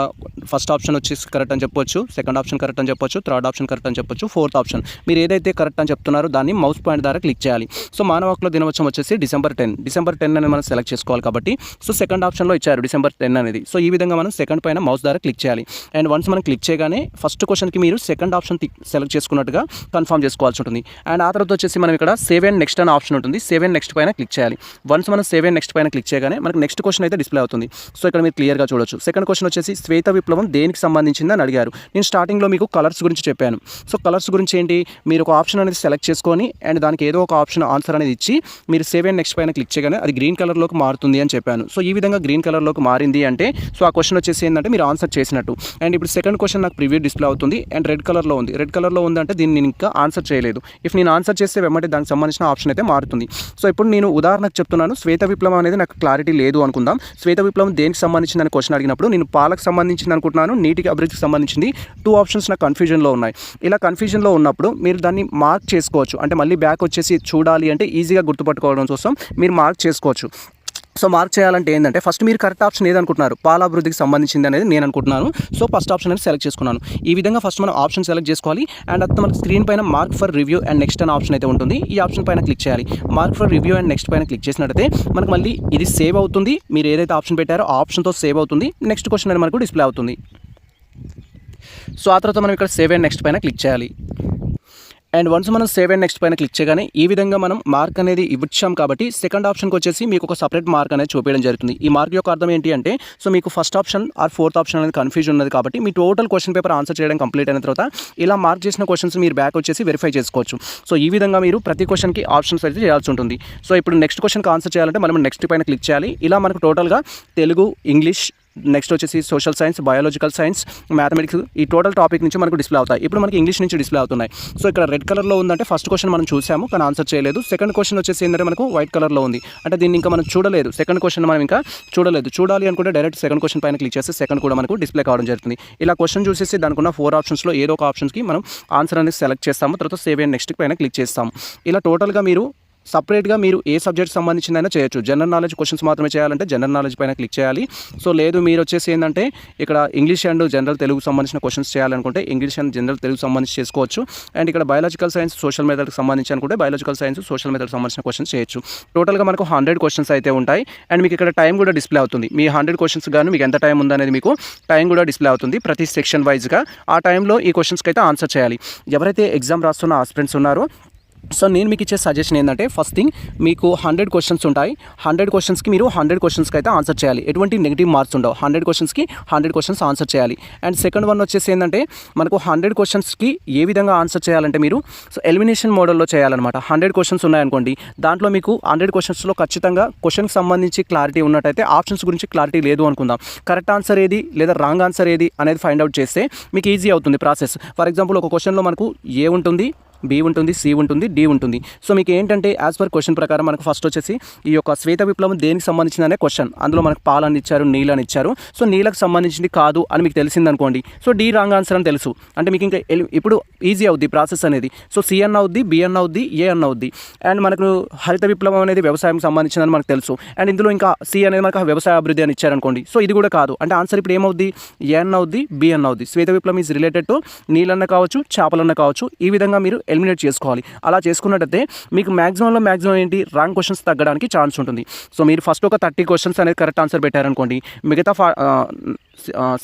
ఫస్ట్ ఆప్షన్ వచ్చేసి కరెక్ట్ అని చెప్పొచ్చు, సెకండ్ ఆప్షన్ కరెక్ట్ అని చెప్పొచ్చు, థర్డ్ ఆప్షన్ కరెక్ట్ అని చెప్పొచ్చు, ఫోర్త్ ఆప్షన్ మీరు ఏదైతే కరెక్ట్ అని చెప్తున్నారో దాన్ని మౌస్ పాయింట్ ద్వారా క్లిక్ చేయాలి. సో మానవ హక్కుల దినోత్సవం వచ్చేసి December 10 అని మనం సెలెక్ట్ చేసుకోవాలి కాబట్టి సో సెకండ్ ఆప్షన్లో ఇచ్చారు December 10 అనేది. సో ఈ విధంగా మనం సెకండ్ పైన మౌస్ ద్వారా క్లిక్ చేయాలి. అండ్ వన్స్ మనం క్లిక్ చేయగానే ఫస్ట్ క్వశ్చన్కి మీరు సెకండ్ ఆప్షన్ సెలెక్ట్ చేసుకున్నట్టుగా కన్ఫర్మ్ చేసుకోవాల్సి ఉంటుంది. అండ్ ఆ తర్వాత వచ్చేసి మనం ఇక్కడ సేవ్ అండ్ నెక్స్ట్ అనే ఆప్షన్ ఉంటుంది. సేవ్ అండ్ నెక్స్ట్ పైన క్లిక్ చేయాలి. వన్స్ మనం సేవ్ అండ్ నెక్స్ట్ పైన క్లిక్ చేయగానే మనకు నెక్స్ట్ క్వశ్చన్ అయితే డిస్ప్లే అవుతుంది. సో ఇక్కడ మీరు క్లియర్గా చూడొచ్చు. సెకండ్ క్వశ్చన్ వచ్చేసి శ్వేత విప్లవం దేనికి సంబంధించిందని అడిగారు. నేను స్టార్టింగ్లో మీకు కలర్స్ గురించి చెప్పాను. సో కలర్స్ గురించి ఏంటి, మీరు ఒక ఆప్షన్ అనేది సెలెక్ట్ చేసుకొని అండ్ దానికి ఏదో ఒక ఆప్షన్ ఆన్సర్ అనేది ఇచ్చి మీరు సేవ్ అండ్ నెక్స్ట్ పైన క్లిక్ చేయగానే అది గ్రీన్ కలర్లోకి మారుతుంది అని చెప్పాను. సో ఈ విధంగా గ్రీన్ కలర్లోకి మారింది అంటే సో ఆ క్వశ్చన్ వచ్చేసి ఏంటంటే మీరు ఆన్సర్ చేసినట్టు. అండ్ ఇప్పుడు సెకండ్ క్వశ్చన్ నాకు ప్రివ్యూ డిస్ప్లే అవుతుంది అండ్ రెడ్ కలర్లో ఉంది. రెడ్ కలర్లో ఉందంటే దీన్ని నేను ఇంకా ఆన్సర్ చేయలేదు. ఇఫ్ నేను ఆన్సర్ చేస్తే వెంబడి దానికి సంబంధించిన ఆప్షన్ అయితే మారుతుంది. సో ఇప్పుడు నేను ఉదాహరణకు చెప్తున్నాను, శ్వేత విప్లవం అనేది నాకు క్లారిటీ లేదు అనుకుందాం. శ్వేత విప్లవం దేనికి సంబంధించిందని క్వశ్చన్ అడిగినప్పుడు నేను పాలకు సంబంధించింది అనుకుంటున్నాను, నీటికి అభివృద్ధికి సంబంధించింది. 2 ఆప్షన్స్ నాకు కన్ఫ్యూజన్లో ఉన్నాయి. ఇలా కన్ఫ్యూజన్లో ఉన్నప్పుడు మీరు దాన్ని మార్క్ చేసుకోవచ్చు. అంటే మళ్ళీ బ్యాక్ వచ్చేసి చూడాలి అంటే ఈజీగా గుర్తుపట్టుకోవడం కోసం మీరు మార్క్ చేసుకోవచ్చు. సో మార్క్ చేయాలంటే ఏంటంటే ఫస్ట్ మీరు కరెక్ట్ ఆప్షన్ ఏదనుకుంటున్నారు, పాల అభివృద్ధికి సంబంధించింది అనేది నేను అనుకుంటున్నాను. సో ఫస్ట్ ఆప్షన్ అనేది సెలెక్ట్ చేసుకున్నాను. ఈ విధంగా ఫస్ట్ మనం ఆప్షన్ సెలెక్ట్ చేసుకోవాలి. అండ్ అక్కడ మనకి స్క్రీన్ పైన mark for review and next అనే ఆప్షన్ అయితే ఉంటుంది. ఈ ఆప్షన్ పైన క్లిక్ చేయాలి. Mark for review and next పైన క్లిక్ చేసినట్టయితే మనకు మళ్ళీ ఇది సేవ్ అవుతుంది. మీరు ఏదైతే ఆప్షన్ పెట్టారో ఆ ఆప్షన్తో సేవ్ అవుతుంది. నెక్స్ట్ క్వశ్చన్ అనేది మనకు డిస్ప్లే అవుతుంది. సో ఆ తర్వాత మనం ఇక్కడ సేవ్ అండ్ నెక్స్ట్ పైన క్లిక్ చేయాలి. అండ్ వన్స్ మనం సేవ్ అండ్ నెక్స్ట్ పైన క్లిక్ చేయగానే ఈ విధంగా మనం మార్క్ అనేది ఇవ్వచ్చాం కాబట్టి సెకండ్ ఆప్షన్కి వచ్చేసి మీకు ఒక సపరేట్ మార్క్ అనేది చూపించడం జరుగుతుంది. ఈ మార్క్ యొక్క అర్థం ఏంటి అంటే సో మీకు first option or fourth option అనేది కన్ఫ్యూజన్ ఉన్నది కాబట్టి మీ టోటల్ క్వశ్చన్ పేపర్ ఆన్సర్ చేయడం కంప్లీట్ అయిన తర్వాత ఇలా మార్క్ చేసిన క్వశ్చన్స్ మీరు బ్యాక్ వచ్చేసి వెరిఫై చేసుకోవచ్చు. సో ఈ విధంగా మీరు ప్రతి క్వశ్చన్కి ఆప్షన్స్ అయితే చేయాల్సి ఉంటుంది. సో ఇప్పుడు నెక్స్ట్ క్వశ్చన్కి ఆన్సర్ చేయాలంటే మనం నెక్స్ట్ పైన క్లిక్ చేయాలి. ఇలా మనకు టోటల్గా తెలుగు, ఇంగ్లీష్, నెక్స్ట్ వచ్చేసి social science, biological science, mathematics ఈ టోటల్ టాపిక్ నుంచి మనకు డిస్ప్లే అవుతాయి. ఇప్పుడు మనకి ఇంగ్లీష్ నుంచి డిస్ప్లే అవుతున్నాయి. సో ఇక్కడ రెడ్ కలర్లో ఉందంటే ఫస్ట్ క్వశ్చన్ మనం చూసాము కానీ ఆన్సర్ చేయలేదు. సెకండ్ క్వశ్చన్ వచ్చేసి ఏంటంటే మనకు వైట్ కలర్లో ఉంది అంటే దీన్ని ఇంకా మనం చూడలేదు. సెకండ్ క్వశ్చన్ మనం ఇంకా చూడలేదు. చూడాలి అనుకుంటే డైరెక్ట్ సెకండ్ క్వశ్చన్ పైన క్లిక్ చేస్తే సెకండ్ కూడా మనకు డిస్ప్లే కావడం జరుగుతుంది. ఇలా క్వశ్చన్ చూసేసి దానికి ఉన్న 4 ఆప్షన్స్లో ఏదో ఒక ఆప్షన్స్కి మనం ఆన్సర్ అనేది సెలెక్ట్ చేస్తాము. తర్వాత సేవ్ అండ్ నెక్స్ట్ పైన క్లిక్ చేస్తాము. ఇలా టోటల్గా మీరు సపరేట్గా మీరు ఏ సబ్జెక్ట్ సంబంధించిందైనా చేయొచ్చు. జనరల్ నాలెడ్జ్ క్వశ్చన్స్ మాత్రమే చేయాలంటే జనరల్ నాలెడ్జ్ పైన క్లిక్ చేయాలి. సో లేదు మీరు వచ్చేసి ఏంటంటే ఇక్కడ ఇంగ్లీష్ అండ్ జనరల్ తెలుగు సంబంధించిన క్వశ్చన్స్ చేయాలనుకుంటే ఇంగ్లీష్ అండ్ జనరల్ తెలుగు సంబంధించి చేసుకోవచ్చు. అండ్ ఇక్కడ బయాలజికల్ సైన్స్, సోషల్ మెథడ్కి సంబంధించి అనుకుంటే బయాలజికల్ సైన్స్, సోషల్ మెథడ్కి సంబంధించిన క్వశ్చన్స్ చేయొచ్చు. టోటల్గా మనకు 100 క్వశ్చన్స్ అయితే ఉంటాయి. అండ్ మీకు ఇక్కడ టైం కూడా డిస్ప్లే అవుతుంది. మీ 100 క్వశ్చన్స్ గాను మీకు ఎంత టైం ఉందనేది మీకు టైం కూడా డిస్ప్లే అవుతుంది ప్రతి సెక్షన్ వైజ్గా. ఆ టైంలో ఈ క్వశ్చన్స్కి అయితే ఆన్సర్ చేయాలి. ఎవరైతే ఎగ్జామ్ రాస్తున్న ఆస్పిరెంట్స్ ఉన్నారో సో నేను మీకు ఇచ్చే సజెషన్ ఏంటంటే ఫస్ట్ థింగ్ మీకు 100 క్వశ్చన్స్ ఉంటాయి. 100 క్వశ్చన్స్కి మీరు 100 క్వశ్చన్స్కి అయితే ఆన్సర్ చేయాలి. ఎటువంటి నెగిటివ్ మార్క్స్ ఉండవు. 100 క్వశ్చన్స్కి 100 క్వశ్చన్స్ ఆన్సర్ చేయాలి. అండ్ సెకండ్ వన్ వచ్చేసి ఏంటంటే మనకు 100 క్వశ్చన్స్కి ఏ విధంగా ఆన్సర్ చేయాలంటే మీరు సో ఎలిమినేషన్ మోడల్లో చేయాలన్నమాట. 100 క్వశ్చన్స్ ఉన్నాయనుకోండి, దాంట్లో మీకు 100 క్వశ్చన్స్లో ఖచ్చితంగా క్వశ్చన్కి సంబంధించి క్లారిటీ ఉన్నట్టయితే ఆప్షన్స్ గురించి క్లారిటీ లేదు అనుకుందాం. కరెక్ట్ ఆన్సర్ ఏది లేదా రాంగ్ ఆన్సర్ ఏది అనేది ఫైండ్ అవుట్ చేస్తే మీకు ఈజీ అవుతుంది ప్రాసెస్. ఫర్ ఎగ్జాంపుల్ ఒక క్వశ్చన్లో మనకు ఏ ఉంటుంది, బి ఉంటుంది, సి ఉంటుంది, డి ఉంటుంది. సో మీకు ఏంటంటే యాజ్ పర్ క్వశ్చన్ ప్రకారం మనకు ఫస్ట్ వచ్చేసి ఈ యొక్క శ్వేత విప్లవం దేనికి సంబంధించిందనే క్వశ్చన్. అందులో మనకు పాలని ఇచ్చారు, నీళ్ళని ఇచ్చారు. సో నీళ్ళకి సంబంధించింది కాదు అని మీకు తెలిసిందనుకోండి, సో డి రాంగ్ ఆన్సర్ అని తెలుసు అంటే మీకు ఇంకా ఇప్పుడు ఈజీ అవుద్ది ప్రాసెస్ అనేది. సో సి అన్న అవుద్ది, బి అన్న అవుద్ది, ఏ అన్న అవుద్ది. అండ్ మనకు హరిత విప్లవం అనేది వ్యవసాయం సంబంధించిందని మనకు తెలుసు. అండ్ ఇందులో ఇంకా సి అనేది మనకు వ్యవసాయ అభివృద్ధి అని ఇచ్చారనుకోండి, సో ఇది కూడా కాదు అంటే ఆన్సర్ ఇప్పుడు ఏమవుద్ది, ఏ అన్న అవుద్ది, బి అన్న అవుద్ది. శ్వేత విప్లవం ఈజ్ రిలేటెడ్ టు నీళ్ళన్న కావచ్చు, చేపలన్న కావచ్చు. ఈ విధంగా మీరు ఎలిమినేట్ చేసుకోవాలి. అలా చేసుకున్నట్టయితే మీకు మ్యాక్సిమం ఏంటి రాంగ్ క్వశ్చన్స్ తగ్గడానికి ఛాన్స్ ఉంటుంది. సో మీరు ఫస్ట్ ఒక 30 క్వశ్చన్స్ అనేది కరెక్ట్ ఆన్సర్ పెట్టారనుకోండి, మిగతా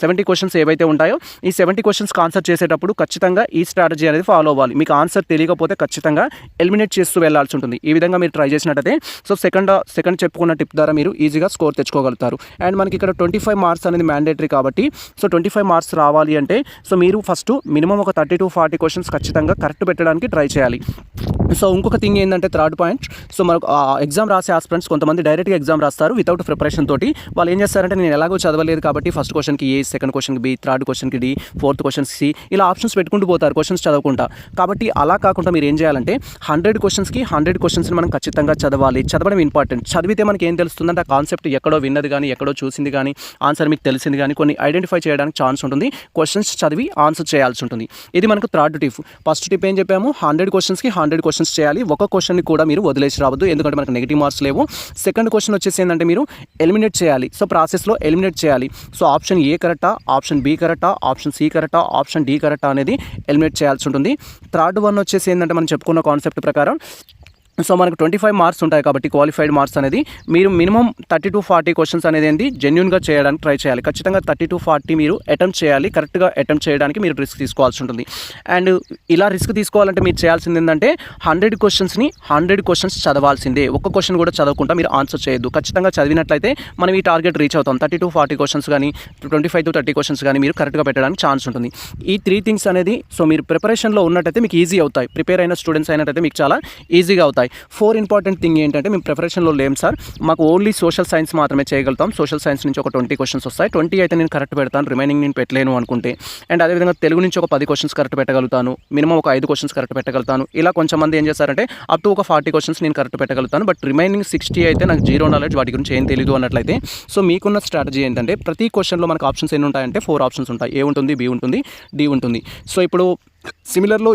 70 క్వశ్చన్స్ ఏవైతే ఉంటాయో ఈ 70 క్వశ్చన్స్కి ఆన్సర్ చేసేటప్పుడు ఖచ్చితంగా ఈ స్ట్రాటజీ అనేది ఫాలో అవ్వాలి. మీకు ఆన్సర్ తెలియకపోతే ఖచ్చితంగా ఎలిమినేట్ చేస్తూ వెళ్ళాల్సి ఉంటుంది. ఈ విధంగా మీరు ట్రై చేసినట్టయితే సో సెకండ్ చెప్పుకున్న టిప్ ద్వారా మీరు ఈజీగా స్కోర్ తెచ్చుకోగలుగుతారు. అండ్ మనకి ఇక్కడ 25 మార్క్స్ అనేది మ్యాండేటరీ కాబట్టి సో 25 మార్క్స్ రావాలి అంటే సో మీరు ఫస్ట్ మినిమం ఒక 30 to 40 క్వశ్చన్స్ ఖచ్చితంగా కరెక్ట్ పెట్టడానికి ట్రై చేయాలి. సో ఇంకొక థింగ్ ఏంటంటే థర్డ్ పాయింట్, సో మనకు ఎగ్జామ్ రాసే ఆస్పిరెంట్స్ కొంతమంది డైరెక్ట్గా ఎగ్జామ్ రాస్తారు వితౌట్ ప్రిపరేషన్ తోటి. వాళ్ళు ఏం చేస్తారంటే నేను ఎలాగో చదవలేదు కాబట్టి ఫస్ట్ క్వశ్చన్కి ఏ, సెకండ్ క్వశ్చన్కి బి, థర్డ్ క్వశ్చన్కి డి, ఫోర్త్ క్వశ్చన్కి సి, ఇలా ఆప్షన్స్ పెట్టుకుంటూ పోతారు క్వశ్చన్స్ చదవకుండా. కాబట్టి అలా కాకుండా మీరు ఏం చేయాలంటే 100 క్వశ్చన్స్కి 100 క్వశ్చన్స్ని మనం ఖచ్చితంగా చదవాలి. చదవడం ఇంపార్టెంట్. చదివితే మనకి ఏం తెలుస్తుందంటే ఆ కాన్సెప్ట్ ఎక్కడో విన్నది కానీ, ఎక్కడో చూసింది కానీ, ఆన్సర్ మీకు తెలిసింది కానీ కొన్ని ఐడెంటిఫై చేయడానికి ఛాన్స్ ఉంటుంది. క్వశ్చన్స్ చదివి ఆన్సర్ చేయాల్సి ఉంటుంది. ఇది మనకు థర్డ్ టిప్. ఫస్ట్ టిప్ ఏం చెప్పాము, 100 క్వశ్చన్స్కి 100 క్వశ్చన్స్ చేయాలి. ఒక క్వశ్చన్ని కూడా మీరు వదిలేసి రావద్దు, ఎందుకంటే మనకు నెగిటివ్ మార్క్స్ లేవు. సెకండ్ క్వశ్చన్ వచ్చేసి ఏంటంటే మీరు ఎలిమినేట్ చేయాలి. సో ప్రాసెస్లో ఎలిమినేట్ చేయాలి. సో ఆప్షన్ ఏ కరెక్టా, ఆప్షన్ బి కరెక్టా, ఆప్షన్ సి కరెక్టా, ఆప్షన్ డి కరెక్టా అనేది ఎలిమినేట్ చేయాల్సి ఉంటుంది. థర్డ్ వన్ వచ్చేసి ఏంటంటే మనం చెప్పుకున్న కాన్సెప్ట్ ప్రకారం సో మనకు 25 మార్క్స్ ఉంటాయి కాబట్టి క్వాలిఫైడ్ మార్క్స్ అనేది మీరు మినిమం 30 to 40 క్వశ్చన్స్ అనేది ఏంటి జెన్యూన్గా చేయడానికి ట్రై చేయాలి. ఖచ్చితంగా 30 to 40 మీరు అటెంప్ట్ చేయాలి. కరెక్ట్గా అటెంప్ట్ చేయడానికి మీరు రిస్క్ తీసుకోవాల్సి ఉంటుంది. అండ్ ఇలా రిస్క్ తీసుకోవాలంటే మీరు చేయాల్సింది ఏంటంటే 100 క్వశ్చన్స్ని 100 క్వశ్చన్స్ చదవాల్సిందే. ఒక్క క్వశ్చన్ కూడా చదవకుండా మీరు ఆన్సర్ చేయొద్దు. ఖచ్చితంగా చదివినట్లయితే మనం ఈ టార్గెట్ రీచ్ అవుతాం. 30 to 40 క్వశ్చన్స్ కానీ 25 to 30 క్వశ్చన్స్ కానీ మీరు కరెక్ట్గా పెట్టడానికి ఛాన్స్ ఉంటుంది. ఈ 3 థింగ్స్ అనేది సో మీరు ప్రిపరేషన్లో ఉన్నట్టయితే మీకు ఈజీ అవుతాయి. ప్రిపేర్ అయిన స్టూడెంట్స్ అయినట్టయితే మీకు చాలా ఈజీగా అవుతాయి. 4 ఇంపార్టెంట్ థింగ్ ఏంటంటే మేము ప్రిపరేషన్లో లేం సార్, మాకు ఓన్లీ సోషల్ సైన్స్ మాత్రమే చేయగలుగుతాం. సోషల్ సైన్స్ నుంచి ఒక 20 క్వశ్చన్స్ వస్తాయి. 20 అయితే నేను కరెక్ట్ పెడతాను, రిమైనింగ్ నేను పెట్టలేను అనుకుంటే. అండ్ అదేవిధంగా తెలుగు నుంచి ఒక 10 క్వశ్చన్స్ కరెక్ట్ పెట్టగలుగుతాను, మినిమం ఒక 5 క్వశ్చన్స్ కరెక్ట్ పెట్టగలుగుతాను. ఇలా కొంచెం మంది ఏం చేస్తారంటే అప్ టు ఒక 40 క్వశ్చన్స్ నేను కరెక్ట్ పెట్టగలుగుతాను. బట్ రిమైనింగ్ 60 అయితే నాకు జీరో నాలెడ్జ్, వాటి గురించి ఏం తెలియదు అన్నట్లయితే సో మీకున్న స్ట్రాటజీ ఏంటంటే ప్రతి క్వశ్చన్లో మనకు ఆప్షన్స్ ఎన్ని ఉంటాయంటే 4 ఆప్షన్స్ ఉంటాయి. ఏ ఉంటుంది, బి ఉంటుంది, డి ఉంటుంది. సో ఇప్పుడు సిమిలర్లో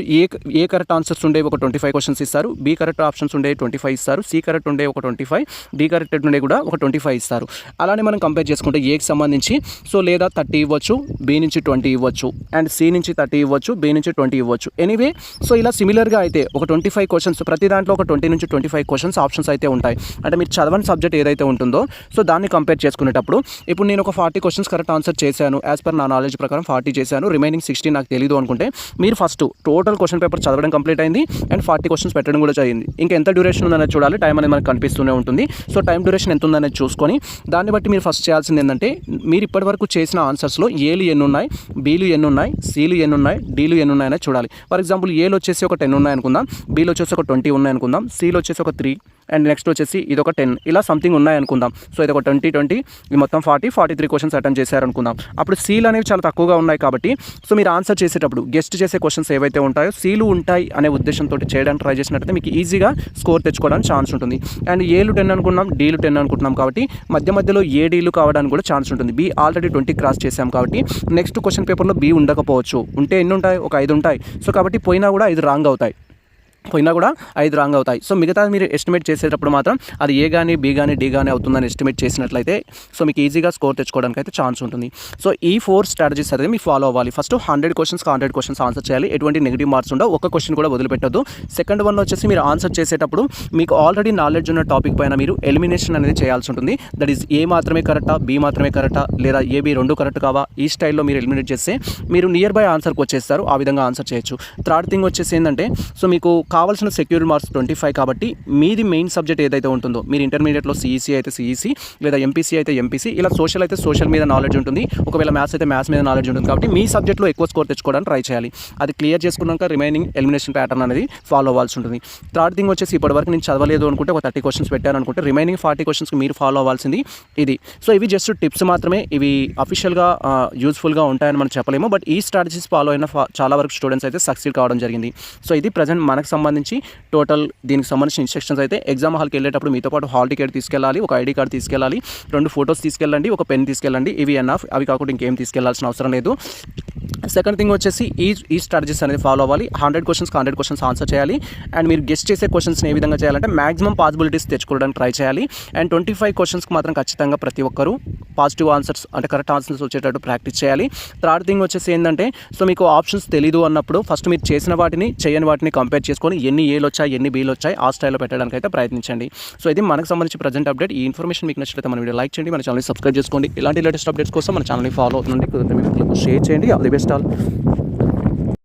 ఏ కరెక్ట్ ఆన్సర్స్ ఉండే ఒక 25 క్వశ్చన్స్ ఇస్తారు, బి కరెక్ట్ ఆప్షన్స్ ఉండే 25 ఇస్తారు, సి కరెక్ట్ ఉండే ఒక 25, డి కరెక్ట్ ఉండే కూడా ఒక 25 ఇస్తారు. అలానే మనం కంపేర్ చేసుకుంటే ఏకి సంబంధించి సో లేదా 30 ఇవ్వచ్చు, బి నుంచి 20 ఇవ్వచ్చు, అండ్ సి నుంచి 30 ఇవ్వచ్చు, బి నుంచి 20 ఇవ్వచ్చు. ఎనీవే సో ఇలా సిమిలర్గా అయితే ఒక 25 క్వశ్చన్స్ ప్రతి దాంట్లో ఒక 20 నుంచి 25 క్వశ్చన్స్ ఆప్షన్స్ అయితే ఉంటాయి. అంటే మీరు చదవని సబ్జెక్ట్ ఏదైతే ఉంటుందో సో దాన్ని కంపేర్ చేసుకునేటప్పుడు ఇప్పుడు నేను ఒక 40 క్వశ్చన్స్ కరెక్ట్ ఆన్సర్ చేశాను, యాజ్ పర్ నా నాలెడ్జ్ ప్రకారం 40 చేశాను, రిమైనింగ్ 60 నాకు తెలియదు అనుకుంటే మీరు ఫస్ట్ టోటల్ క్వశ్చన్ పేపర్ చదవడం కంప్లీట్ అయింది అండ్ 40 క్వశ్చన్స్ పెట్టడం కూడా అయింది. ఇంకా ఎంత డ్యూరేషన్ ఉందనేది చూడాలి. టైం అనేది మనకు కనిపిస్తూనే ఉంటుంది. సో టైం డ్యూరేషన్ ఎంత ఉందనేది చూసుకొని దాన్ని బట్టి మీరు ఫస్ట్ చేయాల్సింది ఏంటంటే మీరు ఇప్పటివరకు చేసిన ఆన్సర్స్లో ఏలు ఎన్ని ఉన్నాయి, బీలు ఎన్ని ఉన్నాయి, సీలు ఎన్ని ఉన్నాయి, డీలు ఎన్ని ఉన్నాయని చూడాలి. ఫర్ ఎగ్జాంపుల్ ఏలు వచ్చేసి ఒక 10 ఉన్నాయి అనుకుందాం, బీలు వచ్చేసి ఒక 20 ఉన్నాయి అనుకుందాం, సీలు వచ్చేసి ఒక 3 అండ్ నెక్స్ట్ వచ్చేసి ఇది ఒక 10 ఇలా సంథింగ్ ఉన్నాయి అనుకుందాం. సో ఇది ఒక 20 ఇది మొత్తం 43 క్వశ్చన్స్ అటెంప్ట్ చేశారనుకుందాం. అప్పుడు సీలు అనేవి చాలా తక్కువగా ఉన్నాయి కాబట్టి సో మీరు ఆన్సర్ చేసేటప్పుడు గెస్ట్ చేసే క్వశ్చన్స్ ఏవైతే ఉంటాయో సీలు ఉంటాయి అనే ఉద్దేశంతో చేయడానికి ట్రై చేసినట్టయితే మీకు ఈజీగా స్కోర్ తెచ్చుకోవడానికి ఛాన్స్ ఉంటుంది. అండ్ ఏలు 10 అనుకున్నాం, డీలు 10 అనుకుంటున్నాం కాబట్టి మధ్యలో ఏ డీలు కావడానికి కూడా ఛాన్స్ ఉంటుంది. బి ఆల్రెడీ 20 క్రాస్ చేసాం కాబట్టి నెక్స్ట్ క్వశ్చన్ పేపర్లో బి ఉండకపోవచ్చు, ఉంటే ఎన్ని ఉంటాయి, ఒక 5 ఉంటాయి. సో కాబట్టి పోయినా కూడా 5 రాంగ్ అవుతాయి. సో మిగతా మీరు ఎస్టిమేట్ చేసేటప్పుడు మాత్రం అది ఏ కానీ, బి కానీ, డి కానీ అవుతుందని ఎస్టిమేట్ చేసినట్లయితే సో మీకు ఈజీగా స్కోర్ తెచ్చుకోవడానికి అయితే ఛాన్స్ ఉంటుంది. సో ఈ 4 స్ట్రాటజీస్ అనేది మీరు ఫాలో అవ్వాలి. ఫస్ట్ 100 క్వశ్చన్స్ ఆన్సర్ చేయాలి. ఎటువంటి నెగిటివ్ మార్క్స్ ఉండవు, ఒక్క క్వశ్చన్ కూడా వదిలిపెట్టొద్దు. సెకండ్ వన్ వచ్చేసి మీరు ఆన్సర్ చేసేటప్పుడు మీకు ఆల్రెడీ నాలెడ్జ్ ఉన్న టాపిక్ పైన మీరు ఎలిమినేషన్ అనేది చేయాల్సి ఉంటుంది. దట్ ఈస్ ఏ మాత్రమే కరెక్టా, బి మాత్రమే కరెక్టా, లేదా ఏబి 2 కరెక్ట్ కావా, ఈ స్టైల్లో మీరు ఎలిమినేట్ చేస్తే మీరు నియర్ బై ఆన్సర్కి వచ్చేస్తారు. ఆ విధంగా ఆన్సర్ చేయొచ్చు. థర్డ్ థింగ్ వచ్చేసి ఏంటంటే సో మీకు కావాల్సిన సెక్యూర్డ్ మార్క్స్ 25 కాబట్టి మీది మెయిన్ సబ్జెక్ట్ ఏదైతే ఉంటుందో, మీరు ఇంటర్మీడియట్లో సిఈసీ అయితే సిఈసీ, లేదా ఎంపీసీ అయితే ఎంపీసీ, ఇలా సోషల్ అయితే సోషల్ మీద నాలెడ్జ్ ఉంటుంది, ఒకవేళ మ్యాథ్స్ అయితే మ్యాథ్స్ మీద నాలెడ్జ్ ఉంటుంది. కాబట్టి మీ సబ్జెక్ట్లో ఎక్కువ స్కోర్ తెచ్చుకోవడానికి ట్రై చేయాలి. అది క్లియర్ చేసుకున్నాక రిమైనింగ్ ఎలిమినేషన్ ప్యాటర్న్ అనేది ఫాలో అవ్వాల్సి ఉంటుంది. థర్డ్ థింగ్ వచ్చేసి ఇప్పటివరకు నేను చదవలేదు అనుకుంటే ఒక 30 క్వశ్చన్స్ పెట్టాను అనుకుంటే రిమైనింగ్ 40 క్వశ్చన్స్కి మీరు ఫాలో అవ్వాల్సింది ఇది. సో ఇవి జస్ట్ టిప్స్ మాత్రమే, ఇవి అఫీషియల్గా యూస్ఫుల్గా ఉంటాయని మనం చెప్పలేము. బట్ ఈ స్ట్రాటజీస్ ఫాలో అయిన చాలా వరకు స్టూడెంట్స్ అయితే సక్సీడ్ కావడం జరిగింది. సో ఇది ప్రజెంట్ మనకు సంబంధించి టోటల్ దీనికి సంబంధించిన ఇన్స్ట్రక్షన్స్ అయితే. ఎగ్జామ్ హాల్కి వెళ్ళేటప్పుడు మీతో పాటు హాల్ టికెట్ తీసుకెళ్ళాలి, ఒక ఐడి కార్డ్ తీసుకెళ్ళాలి, 2 ఫోటోస్ తీసుకెళ్ళండి, ఒక పెన్ తీసుకెళ్ళండి. ఇవి ఎనఫ్. అవి కాకుండా ఇంకేం తీసుకెళ్లాల్సిన అవసరం లేదు. సెకండ్ థింగ్ వచ్చేసి ఈ స్ట్రాటజీస్ అనేది ఫాలో అవ్వాలి. 100 క్వశ్చన్స్ ఆన్సర్ చేయాలి. అండ్ మీరు గెస్ట్ చేసే క్వశ్చన్స్ని ఏ విధంగా చేయాలంటే మాక్సిమం పాసిబిలిటీస్ తెచ్చుకోవడానికి ట్రై చేయాలి. అండ్ 25 క్వశ్చన్స్కి మాత్రం ఖచ్చితంగా ప్రతి ఒక్కరూ పాజిటివ్ ఆన్సర్స్ అంటే కరెక్ట్ ఆన్సర్స్ వచ్చేటట్టు ప్రాక్టీస్ చేయాలి. థర్డ్ థింగ్ వచ్చేసి ఏంటంటే, సో మీకు ఆప్షన్స్ తెలీదు అన్నప్పుడు ఫస్ట్ మీరు చేసిన వాటిని చేయని వాటిని కంపేర్ చేసుకొని ఎన్ని ఏలు వచ్చాయి ఎన్ని బీలు వచ్చాయి ఆ స్టైల్లో పెట్టడానికి అయితే ప్రయత్నించండి. సో ఇది మనకు సంబంధించి ప్రజెంట్ అప్డేట్. ఈ ఇన్ఫర్మేషన్ మీకు నచ్చితే మన వీడియో లైక్ చేయండి, మన ఛానల్ని సబ్స్క్రైబ్ చేసుకోండి. ఇలాంటి లేటెస్ట్ అప్డేట్స్ కోసం మన ఛానల్ని ఫాలో అవుతుందండి. షేర్ చేయండి. All the best all.